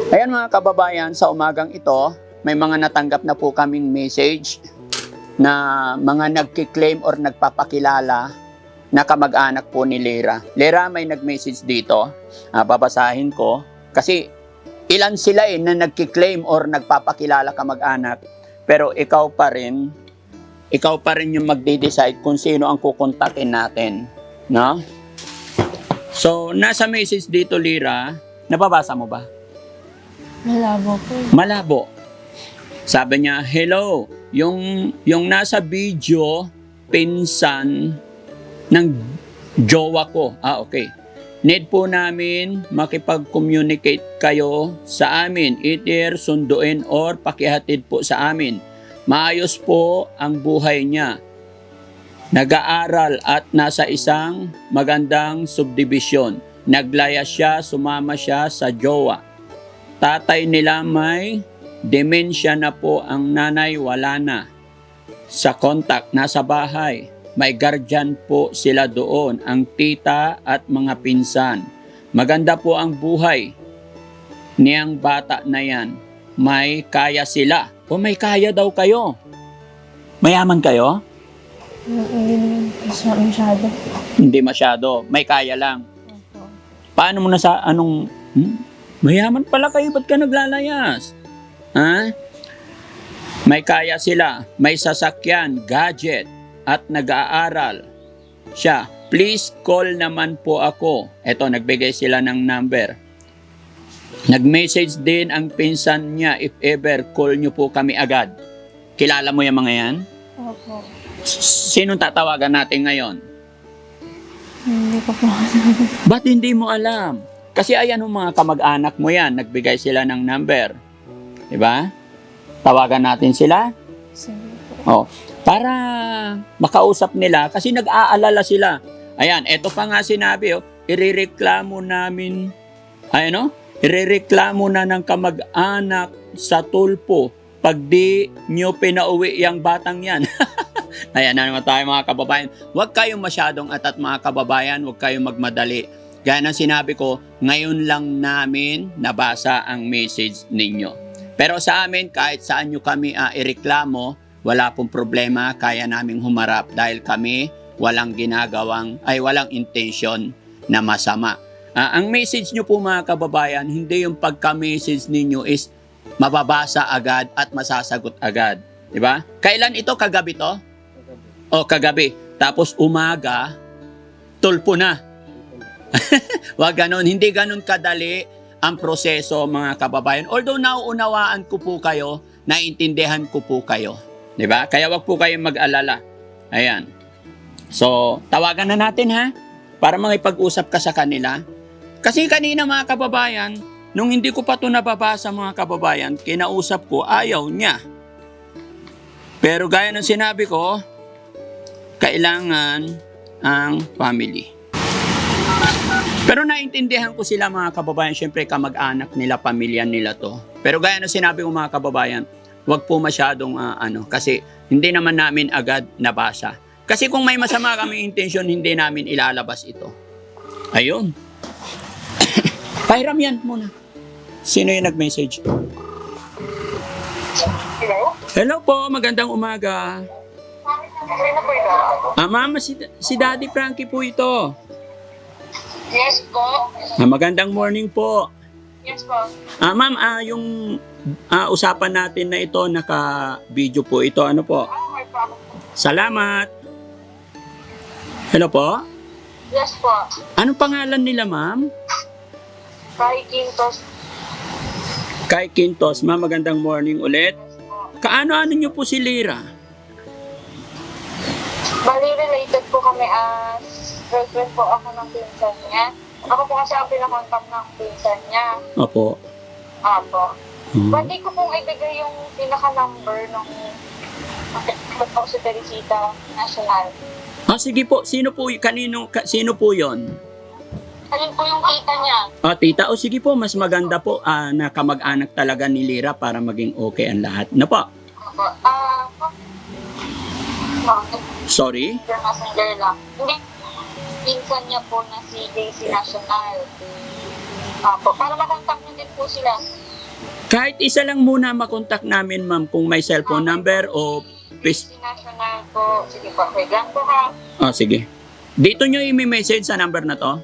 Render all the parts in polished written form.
Ayan mga kababayan, sa umagang ito, may mga natanggap na po kaming message na mga nagkiklaim or nagpapakilala na kamag-anak po ni Lyra. Lyra, may nag-message dito. Babasahin ko. Kasi ilan sila na nagkiklaim or nagpapakilala kamag-anak. Pero ikaw pa rin yung magde-decide kung sino ang kukontakin natin. No? So, nasa message dito, Lyra, nababasa mo ba? Malabo po. Malabo. Sabi niya, hello, yung nasa video, pinsan ng jowa ko. Okay. Need po namin makipag-communicate kayo sa amin. Either sunduin or pakihatid po sa amin. Maayos po ang buhay niya. Nag-aaral at nasa isang magandang subdivision. Naglaya siya, sumama siya sa jowa. Tatay nila may demensya na po, ang nanay wala na. Sa contact, nasa bahay. May guardian po sila doon, ang tita at mga pinsan. Maganda po ang buhay niyang bata na yan. May kaya sila. O may kaya daw kayo. Mayaman kayo? Hindi naman masyado. Hindi masyado. May kaya lang. Opo. Paano mo na sa anong... Mayaman pala kayo, ba't ka naglalayas? Ha? May kaya sila, may sasakyan, gadget, at nag-aaral. Siya, please call naman po ako. Eto, nagbigay sila ng number. Nag-message din ang pinsan niya, if ever, call nyo po kami agad. Kilala mo yung mga yan? Opo. Sinong tatawagan natin ngayon? Hindi ko po. Ba't hindi mo alam? Kasi ayan ang mga kamag-anak mo yan, nagbigay sila ng number. Diba? Tawagan natin sila. Sige po. Para makausap nila, kasi nag-aalala sila. Ayan, eto pa nga sinabi, irereklamo namin, irereklamo na ng kamag-anak sa tulpo pag di nyo pinauwi yung batang yan. Ayan na naman tayo mga kababayan. Huwag kayong masyadong atat mga kababayan, huwag kayong magmadali. Gaya ng sinabi ko, ngayon lang namin nabasa ang message ninyo. Pero sa amin, kahit saan nyo kami ireklamo, wala pong problema, kaya naming humarap dahil kami walang walang intention na masama. Ang message nyo po mga kababayan, hindi yung pagka-message ninyo is mababasa agad at masasagot agad. Diba? Kailan ito? Kagabi to? Kagabi. Tapos umaga, tulpo na. Wag ganon, hindi ganon kadali ang proseso mga kababayan. Although nauunawaan ko po kayo, naiintindihan ko po kayo. 'Di ba? Kaya wag po kayong mag-alala. Ayan. So, tawagan na natin ha para makipag-usap ka sa kanila. Kasi kanina mga kababayan, nung hindi ko pa 'to nababasa mga kababayan, kinausap ko, ayaw niya. Pero gaya ng sinabi ko, kailangan ang family. Pero naintindihan ko sila mga kababayan, syempre kamag-anak nila, pamilya nila to. Pero gaya na sinabi ko mga kababayan, wag po masyadong kasi hindi naman namin agad nabasa. Kasi kung may masama kami intensyon, hindi namin ilalabas ito. Ayun. Pairam yan muna. Sino yung nag-message? Hello? Hello po, magandang umaga. Sino po ito? Mama, si Daddy Frankie po ito. Yes po. Magandang morning po. Yes po. Ma'am, yung usapan natin na ito, naka-video po ito. Ano po? May problem. Salamat. Hello po? Yes po. Anong pangalan nila, ma'am? Kay Quintos. Kay Quintos. Ma'am, magandang morning ulit. Yes po. Kaano-ano niyo po si Lyra? Bali, related po kami as girlfriend po ako ng pinsan niya. Ako po kasi ang pinakontak ng pinsan niya. Opo. Apo. Hmm. Pwede ko pong ibigay yung pinaka-number ng po si Teresita National. Sige po. Sino po yon? Alin po yung kita niya? Tita. Sige po. Mas maganda po na kamag-anak talaga ni Lyra para maging okay ang lahat. Na po? Apo. Sorry? Messenger lang. Hindi. Pinsan niya po na si JC National. Apo. Para makontak niyo din po sila. Kahit isa lang muna makontak namin, ma'am, kung may cellphone number o... National po. Sige po, wait lang po ha. Oh, sige. Dito nyo i-message sa number na to?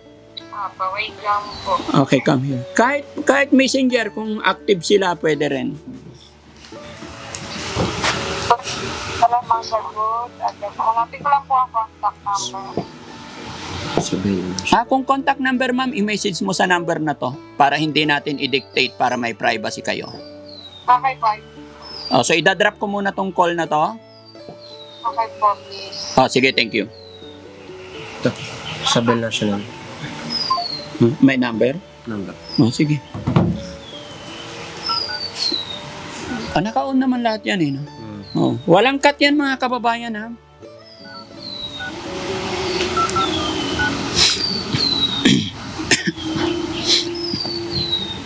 Wait lang po. Okay, come here. Kahit messenger, kung active sila, pwede rin. Wala mang sagot. At hanapin ko lang po ang contact number. Kung contact number, ma'am, i-message mo sa number na to para hindi natin i-dictate para may privacy kayo. Okay po. Oh, so, idadrop ko muna tong call na to. Okay po, please. Oh, sige, thank you. Isabel National. May number? Number. Oh, sige. Naka-on naman lahat yan, eh, no? Oh, walang cut yan, mga kababayan, ha?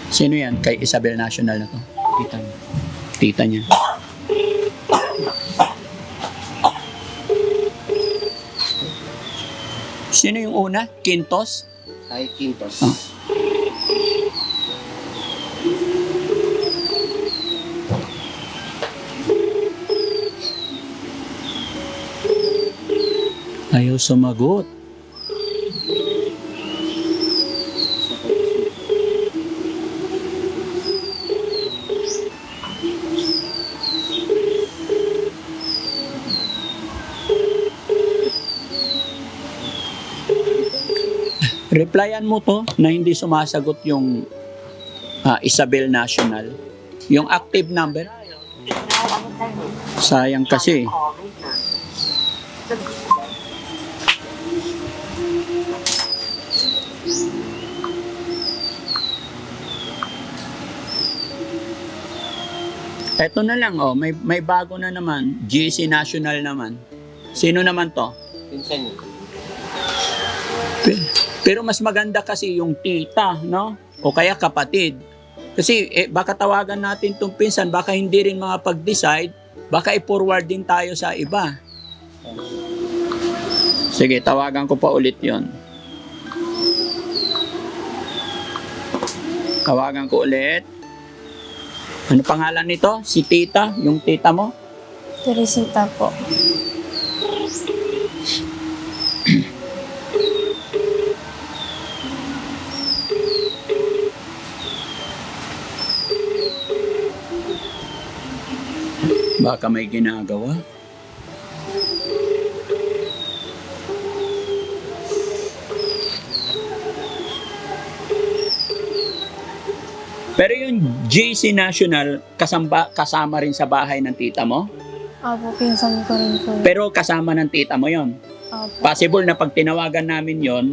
Sino yan? Kay Isabel National na to? Tita niya. Tita niya. Sino yung una? Quintos? Ay, Quintos. Ah. Ayaw sumagot. Replyan mo to na hindi sumasagot yung Isabel National. Yung active number. Sayang kasi. Eto na lang, oh, may bago na naman. GC National naman. Sino naman to? Pinsan niya. Pero mas maganda kasi yung tita, no? O kaya kapatid. Kasi baka tawagan natin itong pinsan, baka hindi rin makapag-decide, baka i-forward din tayo sa iba. Sige, tawagan ko pa ulit yon. Tawagan ko ulit. Ano pangalan nito? Si tita? Yung tita mo? Teresita po. Baka may ginagawa. Pero yung GC National, kasama rin sa bahay ng tita mo? Opo, pinsan ko rin po. Pero kasama ng tita mo yon. Opo. Possible na pag tinawagan namin yon,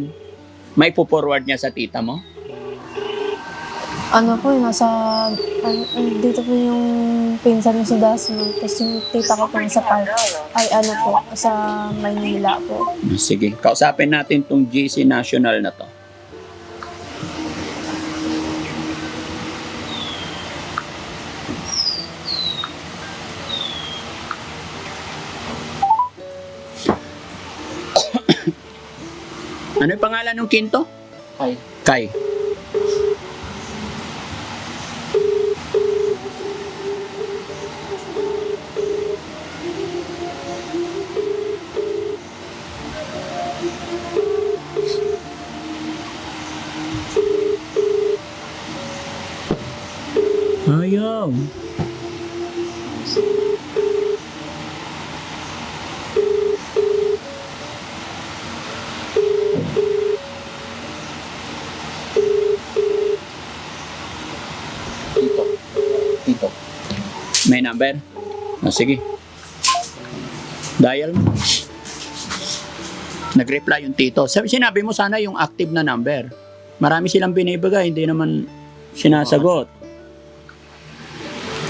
may po-forward niya sa tita mo? Ano po, dito po yung pinsan niya si Dasma. Tapos yung tita ko po sa sa Maynila po. Sige, kausapin natin tong GC National na to. Ano yung pangalan ng Quinto? Ay, Kai. Ayaw. Tito. May number? Sige. Dial mo. Nag-reply yung tito. Sinabi mo sana yung active na number. Marami silang binibigay, hindi naman sinasagot.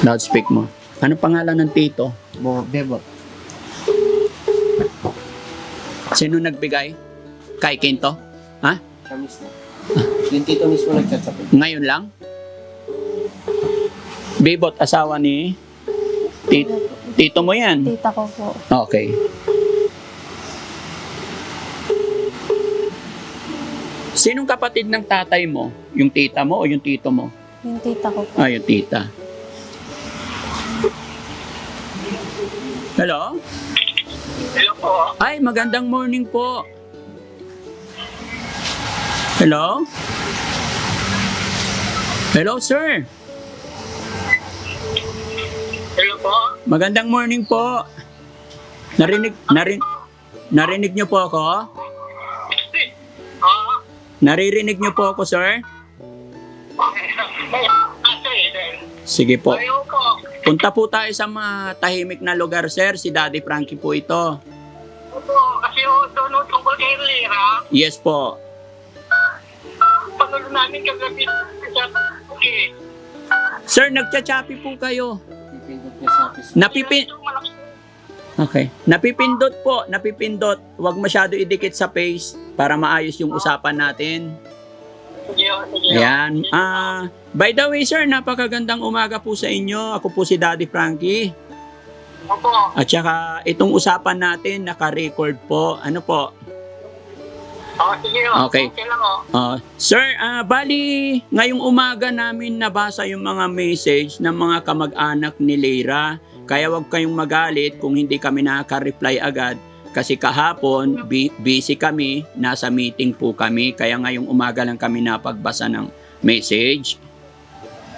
Loudspeak mo. Ano pangalan ng tito? Bebot. Sino nagbigay? Kay Quinto? Ha? Siya mismo. Yung tito mismo nag-chat sa akin. Ngayon lang? Bebot, asawa ni tito mo yan? Tita ko po. Okay. Sinong kapatid ng tatay mo? Yung tita mo o yung tito mo? Yung tita ko po. Ay, yung tita. Hello? Hello po. Ay, magandang morning po. Hello? Hello, sir. Hello po. Magandang morning po. Narinig niyo po ako? Naririnig niyo po ako, sir? Sige po. Ayaw po. Punta po tayo sa mga tahimik na lugar, sir. Si Daddy Frankie po ito. Opo, kasi doon tungkol kay Lira, Yes po. panood namin kagabi sa okay. Sir, nagchachapi po kayo. Pipindot niya sa Facebook. Okay. Napipindot. Huwag masyado idikit sa face para maayos yung usapan natin. Sige. Ayan. By the way, sir, napakagandang umaga po sa inyo. Ako po si Daddy Frankie. Opo. At saka itong usapan natin, naka-record po. Ano po? Sige. Okay. Okay lang Sir, bali, ngayong umaga namin nabasa yung mga message ng mga kamag-anak ni Lira. Kaya wag kayong magalit kung hindi kami nakaka-reply agad. Kasi kahapon, busy kami, nasa meeting po kami. Kaya ngayong umaga lang kami napagbasa ng message.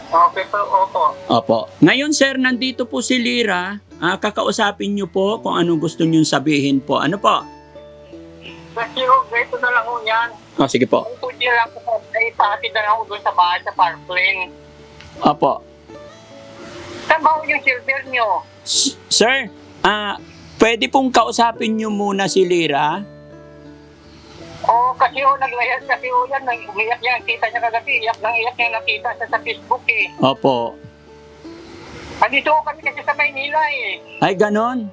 Okay po, opo. Opo. Ngayon, sir, nandito po si Lira. Kakausapin niyo po kung anong gusto niyo sabihin po. Ano po? Kasi ito na lang yan. Sige po. Kung pwede lang po, ay pahatid na lang ako doon sa bahay sa Parkland. Opo. Saan ba yung silver nyo? Sir, pwede pong kausapin niyo muna si Lira. Kasi naglayas kasi yan, umiyak niya, kita niya kagabi, iyak niya nakita sa Facebook eh. Opo. Andito kami kasi sa Maynila eh. Ay, ganon.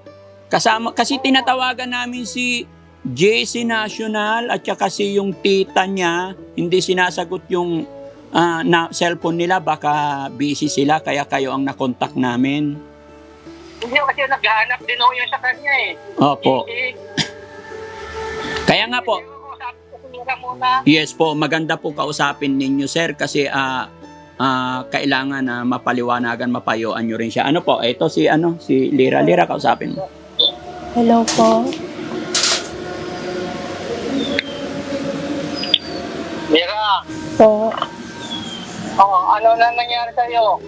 Kasi tinatawagan namin si JC National at saka si yung tita niya, hindi sinasagot yung cellphone nila, baka busy sila, kaya kayo ang nakontak namin. Hindi kasi naghahanap din ako yun sa kanya eh. Opo. Kaya nga po, yes po, maganda po kausapin ninyo, sir, kasi kailangan na mapaliwanagan, mapayuan nyo rin siya. Ano po, ito si Lira. Lira, kausapin mo. Hello po. Mira, Po. ano na nangyari sa'yo?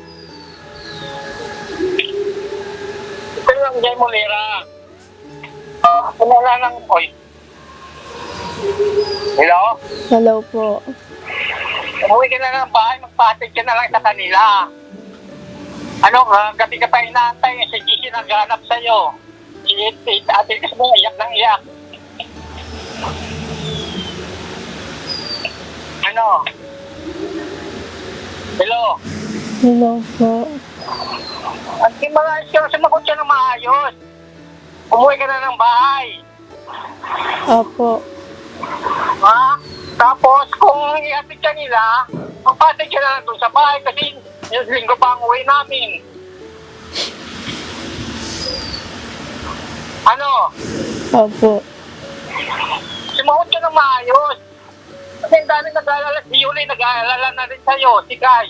Ito lang dyan mo, Lira. Wala lang, oy. Hello? Hello po. Umuwi ka na ng bahay, magpatid ka na lang sa kanila. Gabi ka pa inaantay, si Gigi naghanap sa'yo. Si ate kasi mo, iyak ng iyak. Hello? Hello po. At yung mga sumagot siya ng maayos. Umuwi ka na ng bahay. Opo. Tapos, kung iatid ka nila, magpatid ka na lang doon sa bahay kasi yung linggo pa ang uwi namin. Opo. Sumagot ka ng maayos. Kasi ang dami nag-aalala, si Yuli nag-aalala na rin sa'yo, si Kai.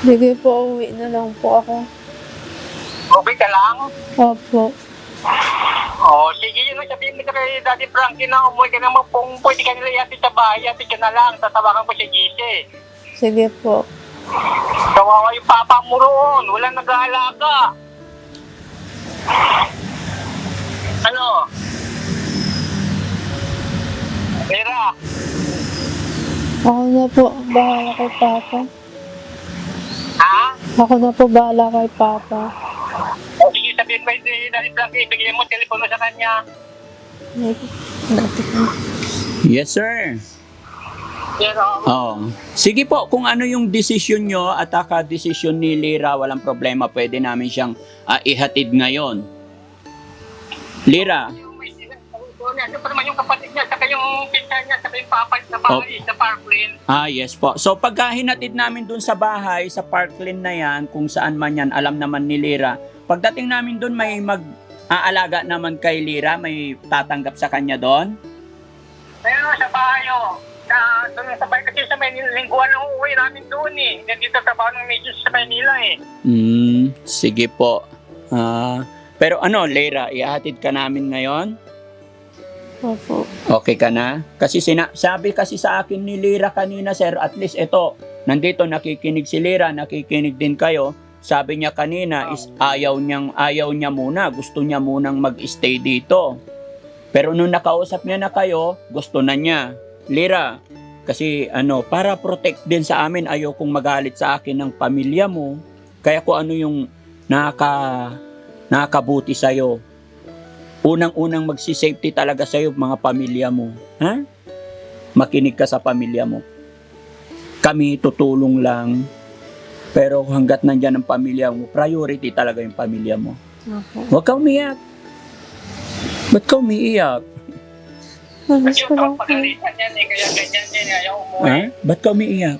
Sige po, uwi na lang po ako. Okay ka lang? Opo. Sige yun ang sabihin mo kay Daddy Frankie na umuwi ka naman kung pwede ka nila iatid sa bahay, iatid ka na lang, tatawagan ko si Gise. Sige po. Kawawa yung papa mo roon, walang nag-aalaga. Mira, Ako na po, bahala kay Papa. ha? Ako na po, bahala kay Papa. Sige, sabihin mo si Daddy Frankie, ibigay mo telepono sa kanya. Yes, sir. Pero, Sige po, kung ano yung desisyon nyo at desisyon ni Lira, walang problema, pwede namin siyang ihatid ngayon. Lira, yung may ito pa naman yung kapatid niya, saka yung pinsan niya, saka yung papa sa bahay, sa Parkland. yes po. So pagka hinatid namin dun sa bahay, sa Parkland na yan, kung saan man yan, alam naman ni Lira, pagdating namin dun may mag-aalaga naman kay Lira, may tatanggap sa kanya doon? Ayun, sa bahay, oh. Doon sa bahay kasi sa Maynila, lingguan ang uuwi namin doon eh. Nandito trabaho ng medyo sa Maynila eh. Sige po. Pero ano, Leira, ihatid ka namin ngayon? Opo. Okay ka na? Kasi sabi kasi sa akin ni Lira kanina, sir, at least ito, nandito nakikinig si Lira, nakikinig din kayo. Sabi niya kanina is ayaw niya muna, gusto niya munang mag-stay dito. Pero nung nakausap niya na kayo, gusto na niya. Lira, kasi para protect din sa amin, ayaw kong magalit sa akin ng pamilya mo. Kaya kung ano yung nakakabuti sa'yo. Unang-unang magsisafety talaga sa'yo, mga pamilya mo. Ha? Makinig ka sa pamilya mo. Kami tutulong lang. Pero hanggat nandyan ang pamilya mo, priority talaga yung pamilya mo. Opo. Huwag ka umiyak. Ba't ka umiiyak? Namiss Kasi ko lang yung po. pagalitan yan eh, kaya ganyan din, ayaw umuwi. Ha? Ba't ka umiiyak?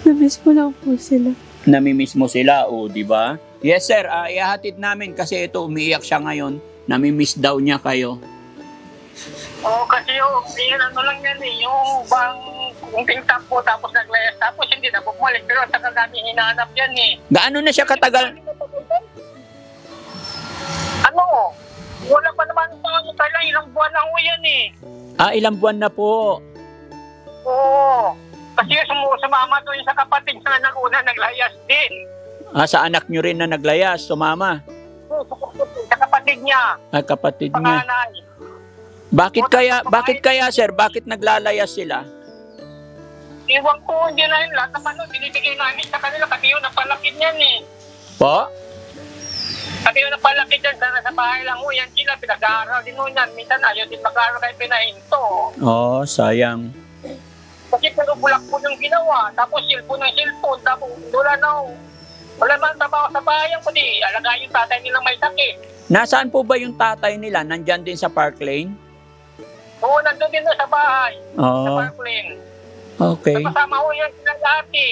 Namiss ko lang po sila. Namimiss mo sila, o di ba? Yes sir, ihahatid namin kasi ito umiiyak siya ngayon. Namimiss daw niya kayo. Oo, kasi yung lang yan eh, yung bang kunting tapo tapos naglayas, tapos hindi na bumalik. Pero tagal namin hinahanap yan eh. Gaano na siya katagal? Ano? Wala pa naman sa ilang buwan lang ho yan eh. Ilang buwan na po. Oo. Kasi sumama doon sa kapatid na nag-una, naglayas din. Sa anak nyo rin na naglayas, sumama. Sa kapatid niya, Kapatid niya. panganay. Bakit kaya sir? Bakit naglalayas sila? Iwan ko, hindi na yun. Lahat naman nun, binibigay namin sa kanila. Kasi yun, napalakid niyan eh. Po? Kasi yun, napalakid dyan. Sana sa bahay lang ho, yan sila. Pinag-aaral din ho yan. Minsan ayaw din mag-aaral kayo pinahinto. Sayang. Kasi puro bulak po yung ginawa. Tapos cellphone ng cellphone. Tapos wala na ho. Wala man trabaho sa bayan, kundi alaga yung tatay nilang may sakit. Nasaan po ba yung tatay nila? Nandyan din sa Park Lane? Oo, nandun din na sa bahay. Sa Oh, Parkland. okay. Kasama ho yan silang dati.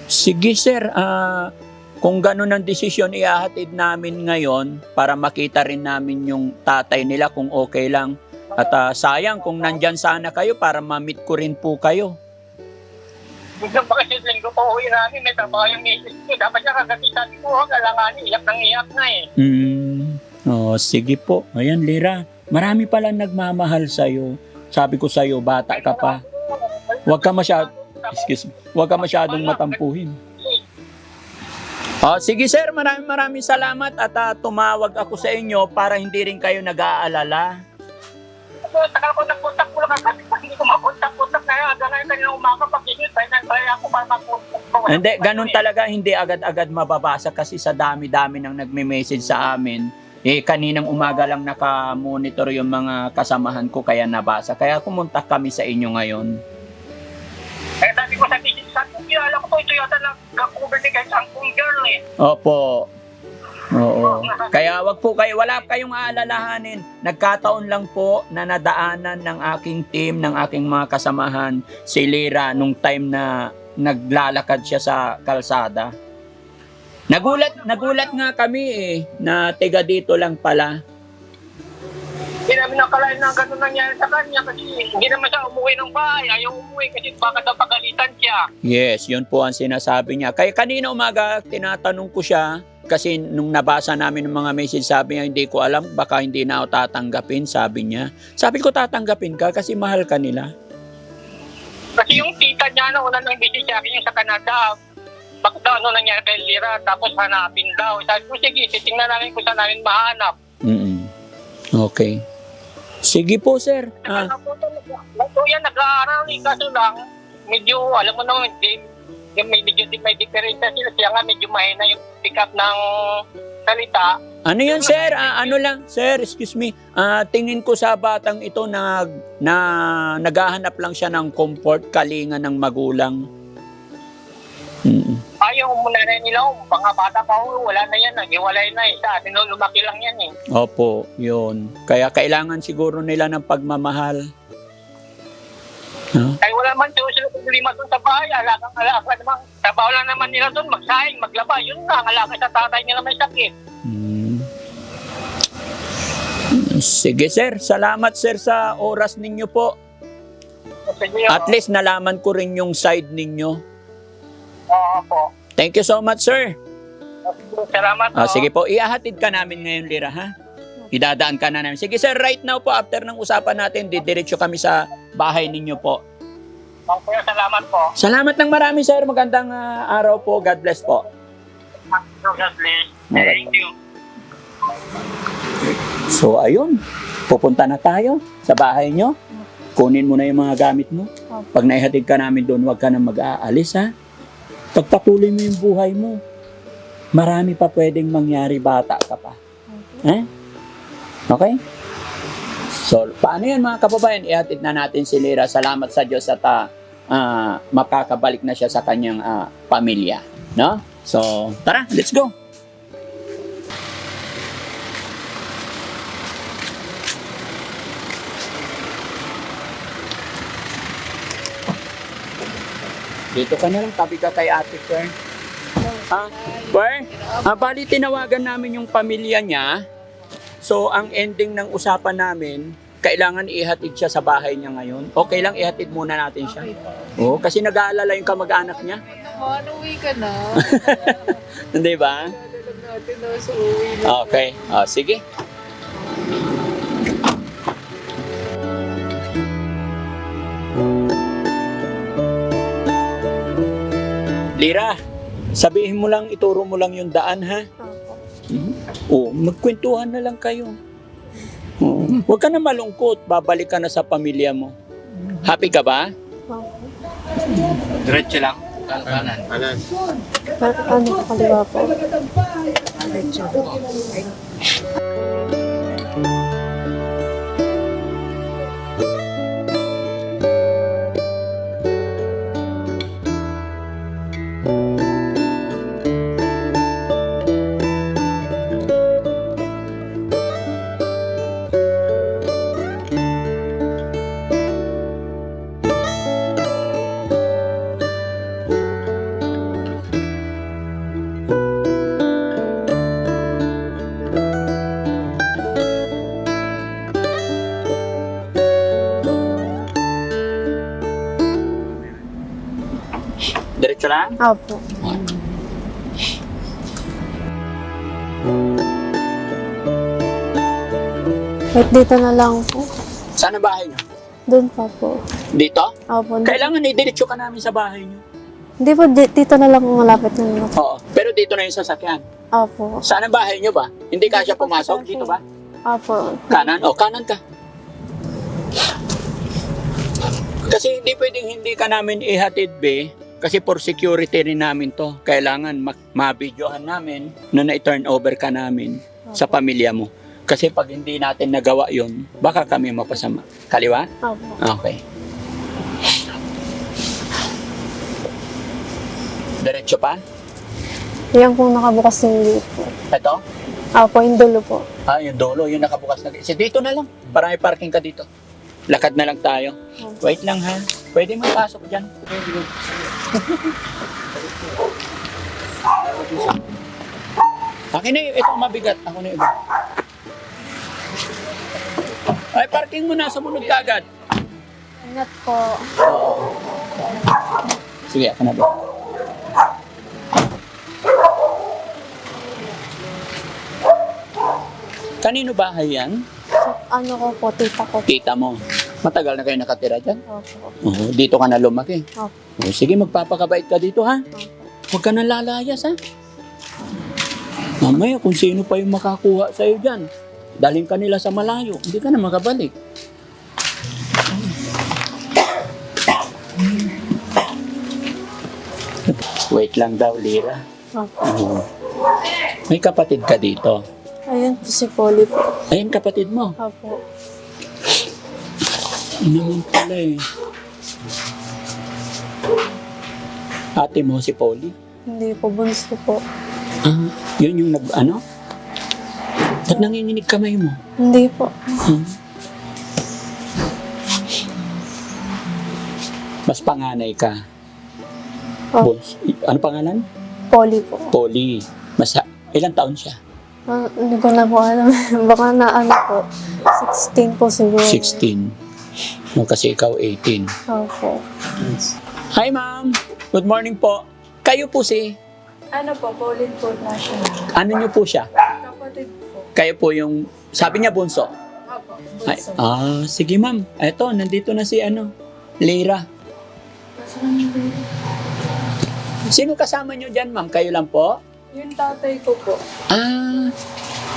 Sige sir, kung ganun ang desisyon, ihahatid namin ngayon para makita rin namin yung tatay nila kung okay lang. At sayang kung nandyan sana kayo para ma-meet ko rin po kayo. Gusto pa kasi linggo pa uwi namin. May trabaho yung misis ko. Dapat niya kagatisan ko. Alanganin, iyak nang iyak na eh. Sige po. Ayan, Lira. Marami pala nagmamahal sa'yo. Sabi ko sa'yo, bata ka pa. Huwag ka masyadong matampuhin. Sige sir, maraming salamat at tumawag ako sa inyo para hindi rin kayo nag-aalala. Tagal ko nagpuntak ko lang kasi hindi ko mapuntak-puntak na yan. Gano'n yung kanina umaga pag-isip. Kaya ako para mapuntak ko. Hindi, ganun talaga, hindi agad-agad mababasa kasi sa dami-dami nang nagme-message sa amin. Kaninang umaga lang naka-monitor yung mga kasamahan ko kaya nabasa. Kaya kumuntak kami sa inyo ngayon. Kaya sabi ko sa misis, alam ko ito yata nag-cover ni kahit sangkong girl eh. Opo. Oo. Kaya wala kayong aalalahanin. Nagkataon lang po na nadaanan ng aking team, ng aking mga kasamahan, si Lira nung time na naglalakad siya sa kalsada. Nagulat nga kami na tiga dito lang pala. Hindi namin nakalain na gano'n nangyari sa kanya kasi hindi naman siya umuwi ng bahay. Ayaw umuwi kasi baka daw pagalitan siya. Yes, yun po ang sinasabi niya. Kaya kanina umaga, tinatanong ko siya, kasi nung nabasa namin ng mga message, sabi niya, hindi ko alam, baka hindi na ako tatanggapin, sabi niya. Sabi ko, tatanggapin ka kasi mahal ka nila. Kasi yung tita niya na una nang busy siya yung sa Canada, bakit daw ano nangyari kay Lira, tapos hanapin daw. Sabi ko, sige, titingnan namin kung saan namin mahanap. Okay. Sige po, sir. Ito yan, nag-aaral kaso lang, medyo, alam mo naman, medyo may diferensya sila. Siya nga, medyo mahina yung pick up ng salita. Ano yun, sir? Sir, excuse me. Tingin ko sa batang ito na naghahanap lang siya ng comfort, kalinga ng magulang. Ayaw mo na rin nila, mga bata pa wala na yan, nag-iwalay na sa atin, lumaki lang yan eh. Opo, yun. Kaya kailangan siguro nila ng pagmamahal. Ay wala man sila problema doon sa bahay, alaga naman, trabaho lang naman nila doon, magsaing, maglaba, yun lang, alaga sa tatay nila may sakit. Sige sir, salamat sir sa oras ninyo po. Sige, At least nalaman ko rin yung side ninyo. po. Thank you so much sir. Salamat po. Sige po, ihahatid ka namin ngayon Lira ha. Idadaan ka na namin. Sige sir, right now po after ng usapan natin, didiretso kami sa bahay ninyo po. Kuya, salamat po. Salamat ng marami sir, magandang araw po. God bless po. God bless. Thank you. So ayun, pupunta na tayo sa bahay nyo. Kunin mo na yung mga gamit mo. Pag naihatid ka namin doon, huwag ka na mag-aalis ha. Pagpatuloy mo yung buhay mo. Marami pa pwedeng mangyari, bata ka pa. Okay? So, paano yan mga kababayan? Ihatid na natin si Lira. Salamat sa Diyos at makakabalik na siya sa kanyang pamilya. No? So, tara, let's go. Dito ka na lang, tabi ka kay Ate Fern. Bali tinawagan namin yung pamilya niya. So, ang ending ng usapan namin, kailangan ihatid siya sa bahay niya ngayon. Okay lang, ihatid muna natin siya. Oo, kasi nag-aalala yung kamag-anak niya. Uwi ka na. Hindi ba? Natin na sa uwi na. Okay, sige. Lira, sabihin mo lang, ituro mo lang yung daan ha. Magkwentuhan na lang kayo. Huwag ka na malungkot, babalik ka na sa pamilya mo. Happy ka ba? Diretso lang. Kanan. Ano po, kaliwa po? Diretso lang? Opo. Wait, dito na lang po. Saan ang bahay niyo? Doon pa po. Dito? Opo. Kailangan idiretso ka namin sa bahay niyo. Hindi po, dito na lang po malapit na lang. Oo. Pero dito na yung sasakyan. Opo. Saan ang bahay niyo ba? Hindi ka siya pumasok? Dito ba? Opo. Kanan? O, kanan ka. Kasi hindi pwedeng hindi ka namin ihatid, be. Kasi for security rin namin to. Kailangan ma-videohan namin na na-turn over ka namin sa pamilya mo. Kasi pag hindi natin nagawa yon, baka kami mapasama. Kaliwa? Opo. Okay. Diretso pa? Yan po nakabukas ng gate po. Ito? Opo, yung dulo po. Yung dolo, yung nakabukas na. Kasi dito na lang. Para may parking ka dito. Lakad na lang tayo. Wait lang ha. Pwede mo pasok dyan. Akin na yun. Ito ang mabigat. Ako na iba. Ay, parking mo na. Sumunod ka agad. Ingat po. Sige, ako na ba? Kanino bahay yan? Ano ko po, tita ko. Kita mo. Matagal na kayo nakatira dyan? Opo. Oo, dito ka na lumaki. Opo. Sige, magpapakabait ka dito ha. Huwag ka na lalayas ha. Mamaya kung sino pa yung makakuha sa'yo dyan, dalhin ka nila sa malayo, hindi ka na makabalik. Wait lang daw, Lira. Opo. May kapatid ka dito. Ayun po si Polly po. Ayun, kapatid mo. Opo. Ano naman pala eh. Ate mo si Polly. Hindi po, bunso po. Yun yung ano? Ba't nanginginig kamay mo? Hindi po. Mas panganay ka. Oh. Ano pangalan? Polly po. Polly. Ilang taon siya? Hindi ko na po alam. Baka na ano po, 16 po siguro. 16. O, kasi ikaw 18. Opo. Hi, ma'am. Good morning po. Kayo po si... Ano po, Pauline po na siya. Ano niyo po siya? Kapatid po. Kayo po yung... Sabi niya bunso. Apo, Ay, bunso. sige ma'am. Eto, nandito na si Lyra. Sino kasama niyo dyan, ma'am? Kayo lang po? Yung tatay ko po.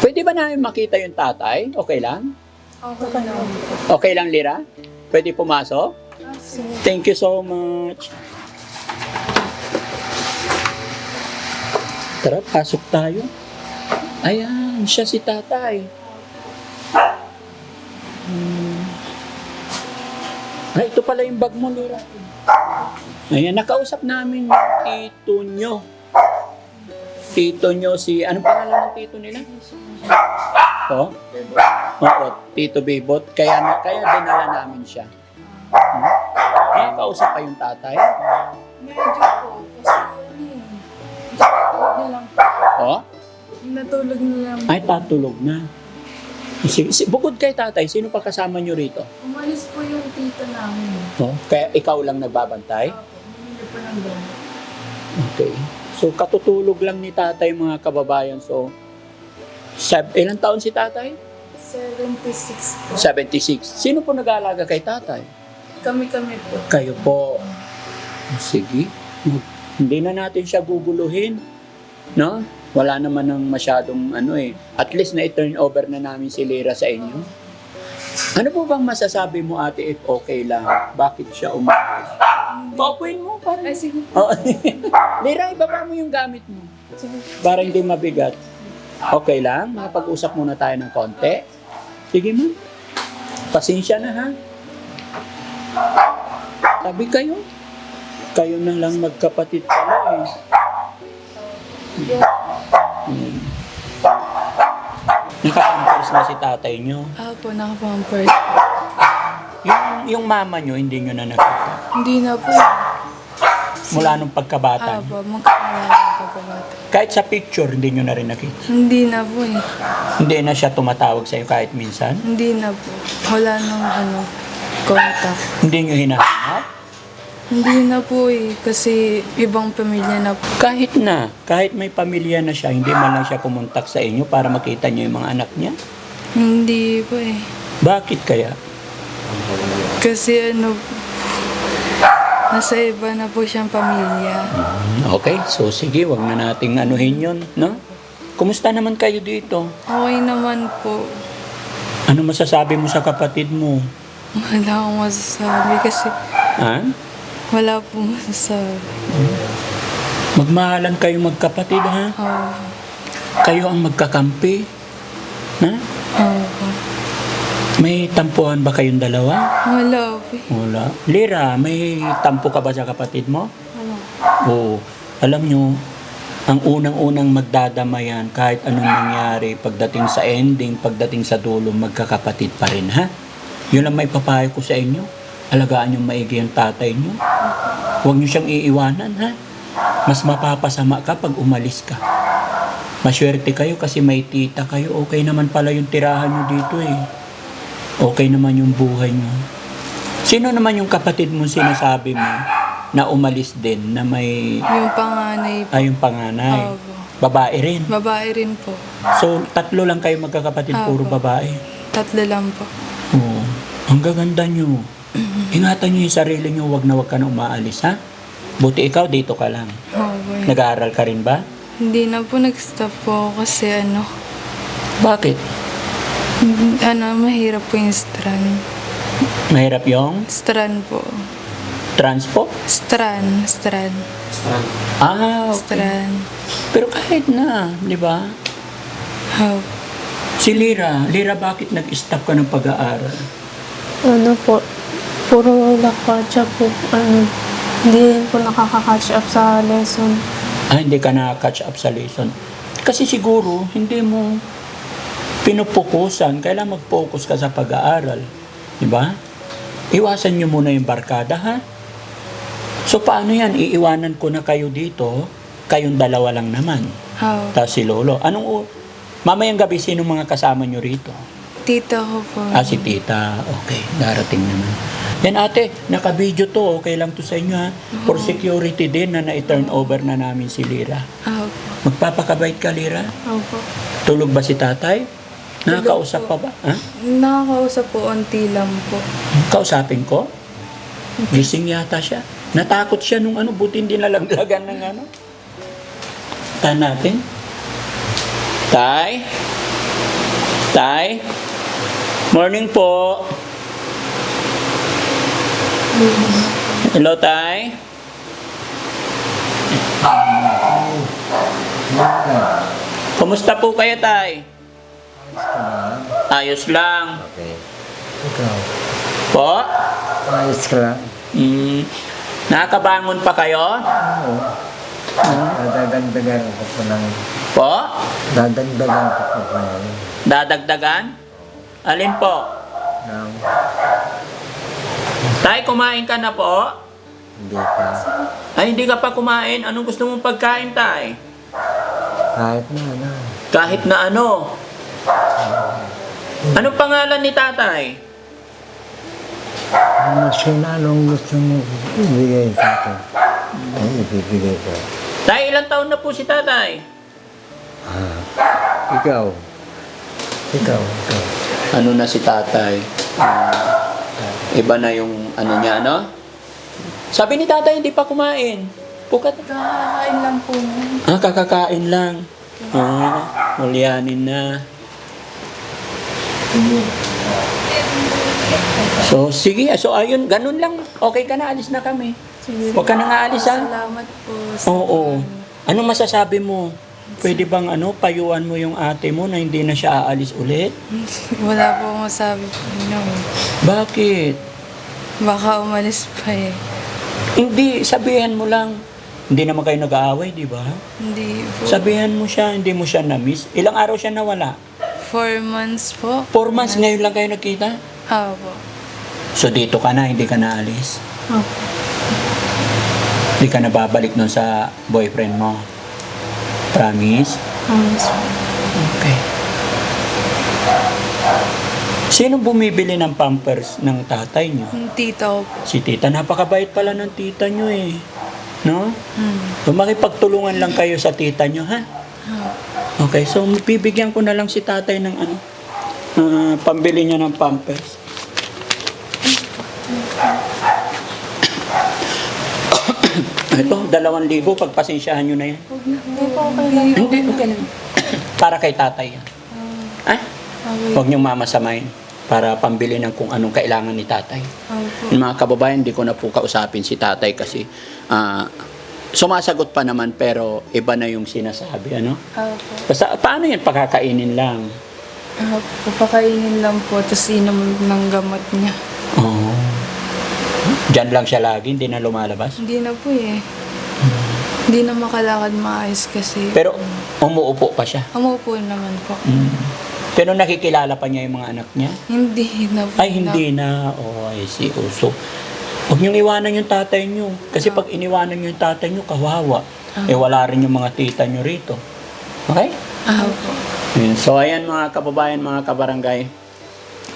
Pwede ba namin makita yung tatay? Okay lang? Okay na. Okay lang, Lyra? Pwede pumasok? Thank you so much. Tara, pasok tayo. Ayan, siya si tatay. Ay, ito pala yung bag mo, Lyra. Ayan, nakausap namin yung tito nyo. Tito nyo si... Anong pangalan ng tito nila? Oo? Oo, Tito Bebot. Kaya dinala namin siya. Nakakausap pa yung tatay? Medyo po. Kasi natulog na lang po. Oo? Natulog na lang. Ay, tatulog na. Bukod kay tatay, sino pa kasama nyo rito? Umalis po yung tito namin. Oo? Kaya ikaw lang nagbabantay? Apo, bumili po ng gamit. Okay. So, katutulog lang ni tatay mga kababayan. So, ilang taon si tatay? 76 po. 76. Sino po nag-aalaga kay tatay? Kami-kami po. Kayo po. Sige. Hindi na natin siya guguluhin. No? Wala naman ng masyadong At least na i-turn over na namin si Lyra sa inyo. Ano po bang masasabi mo, ate, if okay lang? Bakit siya umalis? Paupuin mo para... Ay, sige. Oh. Lyra, ibaba mo yung gamit mo. Para hindi mabigat. Okay lang? Makapag-usap muna tayo ng konti. Sige, ma'am. Pasensya na, ha? Sabi kayo. Kayo na lang magkapatid pala, eh. Nakapampers na si tatay nyo. Apo, nakapampers. Yung mama nyo, hindi nyo na nakita. Hindi na po. Mula nung pagkabata. Apo, magkakala ng pagkabata. Kahit sa picture, hindi nyo na rin nakita. Hindi na po eh. Hindi na siya tumatawag sa'yo kahit minsan. Hindi na po. Wala nang contact. Hindi nyo hinahanap. Hindi na po eh. Kasi ibang pamilya na po. Kahit may pamilya na siya, hindi man lang siya kumontak sa inyo para makita nyo yung mga anak niya. Hindi po eh. Bakit kaya? Kasi nasa iba na po siyang pamilya. Okay, so sige, wag na nating anuhin yun, no? Kumusta naman kayo dito? Okay naman po. Ano masasabi mo sa kapatid mo? Wala akong masasabi kasi Ha? wala po masasabi. Magmahalan kayo magkapatid, ha? Oo. Kayo ang magkakampi. Ha? Oo. May tampuhan ba kayong dalawa? Wala po eh. Wala. Lyra, may tampo ka ba sa kapatid mo? Wala. Oo. Alam nyo, ang unang-unang magdadamayan kahit anong nangyari pagdating sa ending, pagdating sa dulo, magkakapatid pa rin, ha? Yun lang may papayo ko sa inyo. Alagaan yung maigi ang tatay nyo. Huwag nyo siyang iiwanan, ha? Mas mapapasama ka pag umalis ka. Maswerte kayo kasi may tita kayo. Okay naman pala yung tirahan nyo dito, eh. Okay naman yung buhay nyo. Sino naman yung kapatid mo sinasabi mo na umalis din, na may... Yung panganay po. Ay, yung panganay. Opo. Babae rin. Babae rin po. So, 3 lang kayo magkakapatid, puro Apo. babae. 3 lang po. Oo. Ang gaganda nyo. Ingatan nyo yung sarili nyo, wag na wag ka na umaalis, ha? Buti ikaw, dito ka lang. Oo. Nag-aaral ka rin ba? Hindi na po nag-stop po ako kasi Bakit? mahirap po yung strand. Mahirap yung Strand po. transpo? Strand. Ah, okay. Strand. Pero kahit na, di ba? Oh. Si Lyra, bakit nag-stop ka ng pag-aaral? Ano po, puro lakatsa po. Hindi rin po nakaka-catch up sa lesson. Hindi ka na-catch up sa lesson. Kasi siguro, hindi mo pinupukusan. Kailangan mag-focus ka sa pag-aaral. Diba? Iwasan nyo muna yung barkada, ha? So, paano yan? Iiwanan ko na kayo dito. Kayong dalawa lang naman. Oh. Tapos si Lolo. Mamayang gabi, sino mga kasama nyo rito? Tita ko po. Si tita. Okay, darating naman. Yan ate, naka-video to. Okay lang to sa inyo ha. For security din na na-turn over na namin si Lira. Opo. Magpapakabait ka, Lira? Opo. Tulog ba si tatay? Nakakausap pa ba? Ha? Nakakausap po, unti lang po. Kausapin ko? Gising yata siya. Natakot siya nung buti hindi nalaglagan ng Tan natin. Tay? Tay? Morning po. Hello, Tay? Kumusta po kayo, Tay? Ayos lang. Okay. Ikaw, Po? ayos ka lang. Nakakabangon pa kayo? Oo. Dadagdagan ko po ng... Po? Dadagdagan ko po ng... Dadagdagan? Alin po? ng Tay, kumain ka na po? hindi pa. Ay, hindi ka pa kumain. Anong gusto mong pagkain, Tay? Kahit na ano. Kahit na ano. Anong pangalan ni Tatay? Mas yun anong gusto mo ibigay sa akin. Ay, ibibigay ko. Tay, ilang taon na po si Tatay? Ikaw. Ikaw. Ano na si Tatay? Iba na yung niya, ano? Sabi ni Tatay, hindi pa kumain. Pukat. Kakakain lang po. Kakakain lang. Ulyanin na. So, sige. So, ayun, ganun lang. Okay ka na, alis na kami. Sige. Huwag ka na nga alis, ha? Salamat po. Oo. Anong masasabi mo? Pwede bang payuan mo yung ate mo na hindi na siya aalis ulit? Wala po akong masabi po. No. Bakit? Baka umalis pa eh. Hindi, sabihan mo lang. Hindi naman kayo nag-aaway, di ba? Hindi po. Sabihan mo siya, hindi mo siya na-miss. Ilang araw siya nawala? 4 months po. 4 months, ngayon lang kayo nagkita? Opo. So dito ka na, hindi ka na alis? Opo. Hindi ka na babalik nun sa boyfriend mo? Promise? Promise po. Okay. Sino bumibili ng pampers ng tatay niyo? Yung tita ko po. Si tita, napakabait pala ng tita niyo eh. No? So makipagtulungan lang kayo sa tita niyo, ha? Okay, so bibigyan ko na lang si tatay ng pambili niya ng pampers. Ito, 2,000, pagpasensyahan nyo na yan. Hindi po okay lang. Hindi, okay lang. Para kay tatay yan. Ah? Okay. Huwag niyong mamasamain para pambili ng kung anong kailangan ni tatay. Opo. Yung mga kababayan, hindi ko na po kausapin si tatay kasi sumasagot pa naman pero iba na yung sinasabi, ano? Opo. Basta, paano yan? Pakakainin lang. Papakainin lang po, tapos inom ng gamot niya. Oo. Diyan lang siya lagi, hindi na lumalabas. Hindi na po eh. Hindi na makalakad maayos kasi. Pero umuupo pa siya. Umupo naman po. Pero nakikilala pa niya yung mga anak niya? Hindi na po. Ay, hindi na. Oh, I see. Oh, so, huwag niyong iwanan yung tatay niyo. Kasi pag iniwanan niyo yung tatay niyo, kawawa. Eh, wala rin yung mga tita niyo rito. Okay? Opo. Yun. So, ayan mga kababayan, mga kabarangay.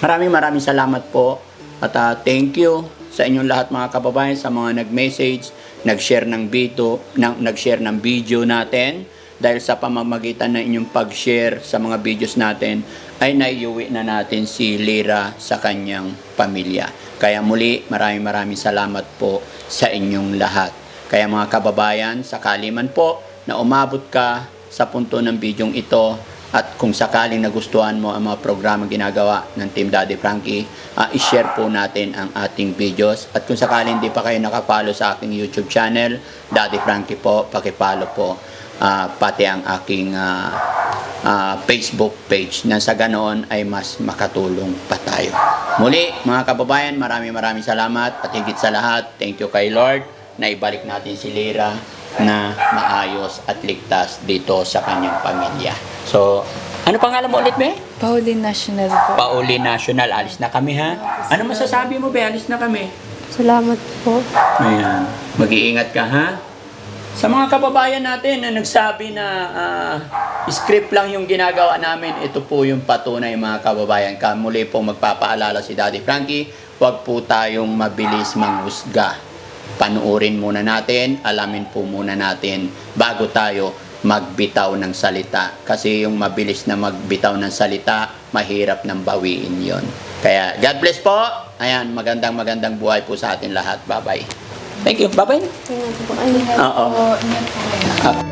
Maraming salamat po. At thank you sa inyong lahat mga kababayan, sa mga nag-message, nag-share ng video natin. Dahil sa pamamagitan ng inyong pag-share sa mga videos natin, ay naiuwi na natin si Lira sa kanyang pamilya. Kaya muli, maraming salamat po sa inyong lahat. Kaya mga kababayan, sakali man po na umabot ka sa punto ng bidyong ito, at kung sakaling nagustuhan mo ang mga programa ginagawa ng Team Daddy Frankie, i-share po natin ang ating videos. At kung sakaling hindi pa kayo nakapollow sa aking YouTube channel, Daddy Frankie po, pakipollow po. Pati ang aking Facebook page na sa ganoon ay mas makatulong pa tayo. Muli, mga kababayan, maraming salamat at higit sa lahat, thank you kay Lord na ibalik natin si Lira na maayos at ligtas dito sa kanyang pamilya. So, ano pangalan mo ulit, be? Pauli National po. Pauli National, alis na kami ha. Ano masasabi mo, be? Alis na kami. Salamat po. Ayan. Mag-iingat ka ha. Sa mga kababayan natin na nagsabi na script lang yung ginagawa namin, ito po yung patunay mga kababayan. Muli po magpapaalala si Daddy Frankie, huwag po tayong mabilis manghusga. Panuorin muna natin, alamin po muna natin bago tayo magbitaw ng salita. Kasi yung mabilis na magbitaw ng salita, mahirap nang bawiin yon. Kaya God bless po. Ayan, magandang buhay po sa atin lahat. Bye-bye. Thank you. Bye-bye. Tingnan ko po. Ay, Oo. Ingat po kayo.